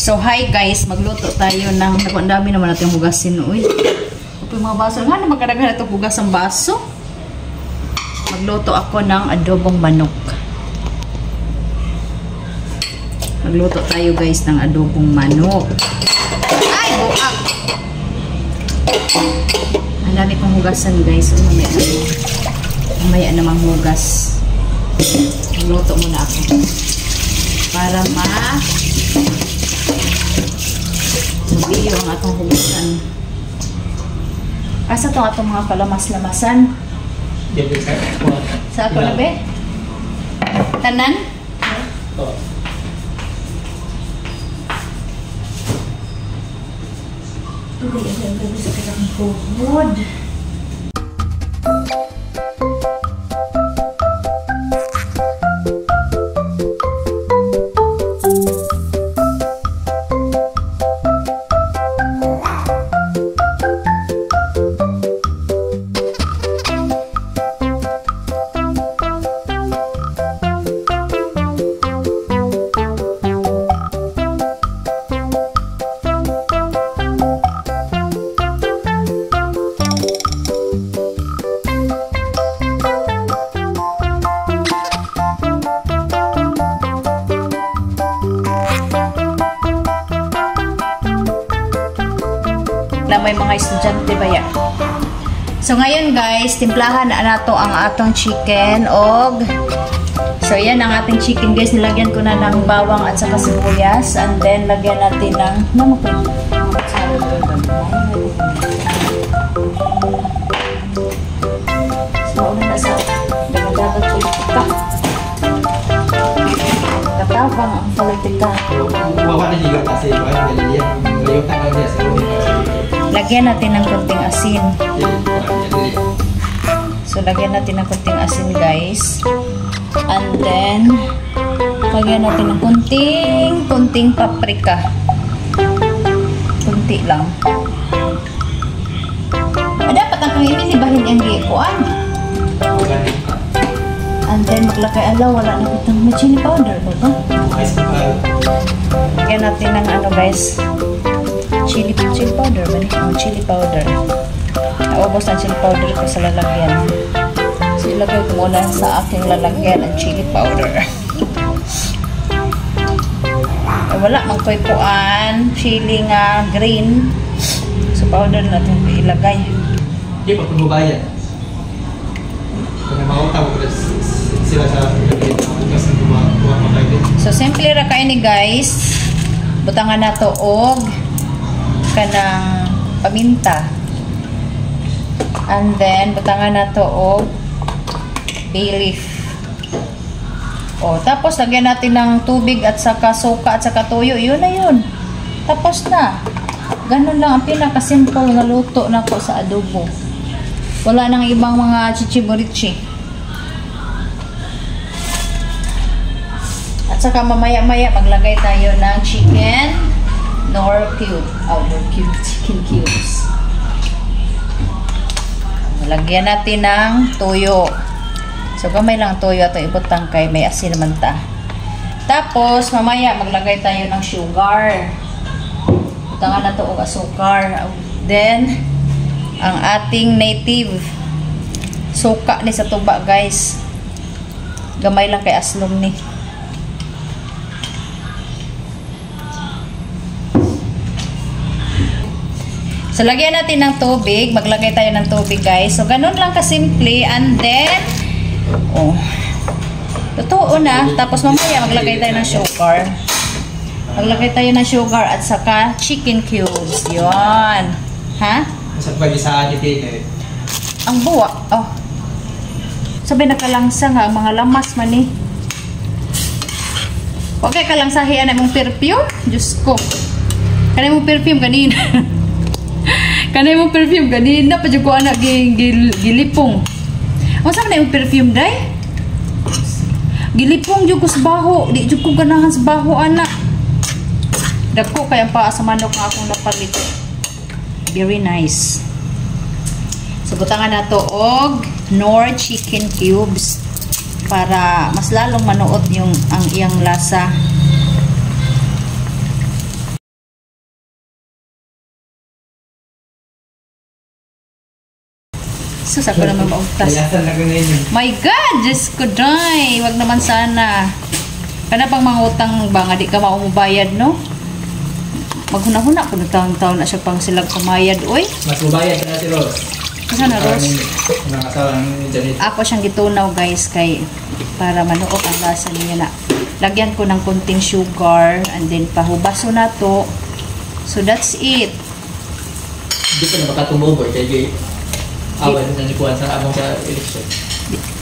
So, hi guys, magluto tayo ng, ang dami naman natin hugasin, uy. Ito yung mga baso. Nga naman kadaghan ito hugas ang baso. Magluto ako ng adobong manok. Magluto tayo guys ng adobong manok. Ay, buak! Ang dami kong hugasan guys. So, mamaya namang hugas. Magluto muna ako. Para mabiyo ang atong hugasan. Asa itong atong mga kalamas-lamasan? Sa ako na be? Tanan? Oo. Ito yung gabi sa kailang tuhod. Na may mga estudyante ba yan? So ngayon guys, timplahan na nato ang atong chicken og so yan ang ating chicken guys, nilagyan ko na ng bawang at saka sibuyas, and then lagyan natin ng so una na sa dagat chilita katabang ang politika wawa na juga kasi lagyan natin ng konting asin. So, lagyan natin ng konting asin, guys. And then, lagyan natin ng konting paprika. Kunti lang. Dapat ang kanginin, ibahin yung gikuan. And then, maglagay alaw, wala na kitang may chili powder, ba? Lagyan natin ng ano, guys. Chili powder ba? Chili powder. Naubos ang chili powder ko sa lalagyan. So, ilagay ko muna sa aking lalagyan ang chili powder. Wala, magkuikuan. Chili nga green. So, powder natin ilagay. Hindi pa kung bayan. Kung mautang ko sila sa kasi so, simple ra kayo ni guys. Butangan na to og kanang paminta. And then, butangan na to o bay leaf. O, tapos, lagyan natin ng tubig at saka suka at saka tuyo. Yun na yun. Tapos na. Ganun lang ang pinakasimple na luto na ko sa adobo. Wala nang ibang mga chichiburichi. At saka mamaya-maya maglagay tayo ng chicken nor chicken cubes. Lagyan natin ng toyo. So, gamay lang toyo at ibutang kay may asin naman ta. Tapos, mamaya maglagay tayo ng sugar. Butangan na to og asukar. Then, ang ating native suka ni sa tuba, guys. Gamay lang kay aslom ni. So, lagyan natin ng tubig. Maglagay tayo ng tubig, guys. So, ganun lang kasimple. And then, oh, totoo na. Tapos, mamaya, maglagay tayo ng sugar. Maglagay tayo ng sugar at saka chicken cubes. Yun. Ha? Masarap ba sa atin eh? Ang buwa. Oh. Sabi na kalangsa nga. Ang mga lamas man eh. Huwag kayo kalangsahian na mong perfume. Diyos ko. Kanay mong perfume kanina. Kanay mong perfume kanina pa dyan ko anak gilipong. O saan na yung perfume day? Gilipong dyan ko sa baho. Di dyan ko ganahan sa baho anak. Dako kaya pa sa manok nga akong napalit. Very nice. So butangan na to og nor chicken cubes para mas lalong manuot yung ang iyang lasa. Sus, ako naman maugtas. Layasan na ko na yun. My God! Diyos ko, day! Wag naman sana. Kana pang mga utang ba nga di ka maumubayad, no? Maghuna-huna ko na taon-taon na siya pang silang kumayad, oy. Mas mabayad ka na si Rose. Kasi na, Rose? Ang asawa ng Janet. Ako siyang gitunaw, guys, kay para manuot ang lasa niya na. Lagyan ko ng konting sugar and then pahubaso na to. So, that's it. Hindi ko na makatumoboy kaya awan na nikuhan sa among sa eleksyon.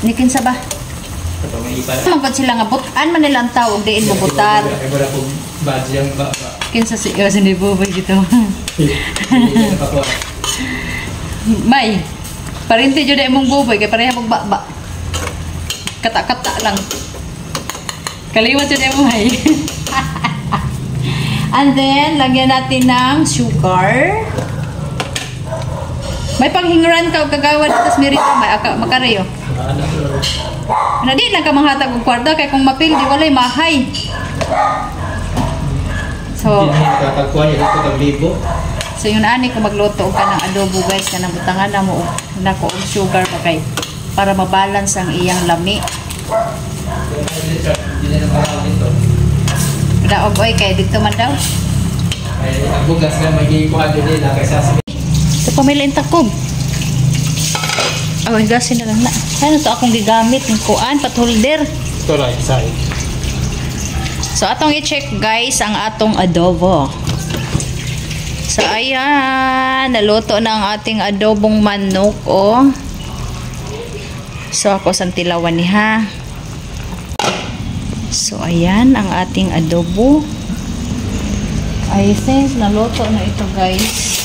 Nikin sa ba? Ito may ipa. Mangkot sila nga butan man nila ang tawag diin mo butar. Kaya wala kong badge yung ba. Kinsa si Eos ni Boboy dito. Hindi na pakuha. May, parinti dyan na imong Boboy kaya pareha magbaba. Kata-kata lang. Kaliwat dyan na imong May. And then, lagyan natin ng sugar. May panghinguran ka o kagawad tapos merito may makareyo. Na di lang ka manghatag og kwarta kay kung mapil di walay mahay. So, Hindi na nakapagkuha niya dito kang libo. so yun ani ko magluto og kanang adobo guys kanang butangan na mo nako og sugar pa kay para mabalance ang iyang lami. Hindi na nakakawin dito. Daog oy kay dito man daw. Ay, ang bugas nga magigikuha din nila kaysa sa Ito pamilya yung takob. Oh, gasin na lang na. Ano to akong gigamit ng kuan patholder. ito right side. So atong i-check guys ang atong adobo. So ayan, naluto na ang ating adobong manok oh. So ako sa tilawan ni ha. So ayan ang ating adobo. I think naluto na ito guys.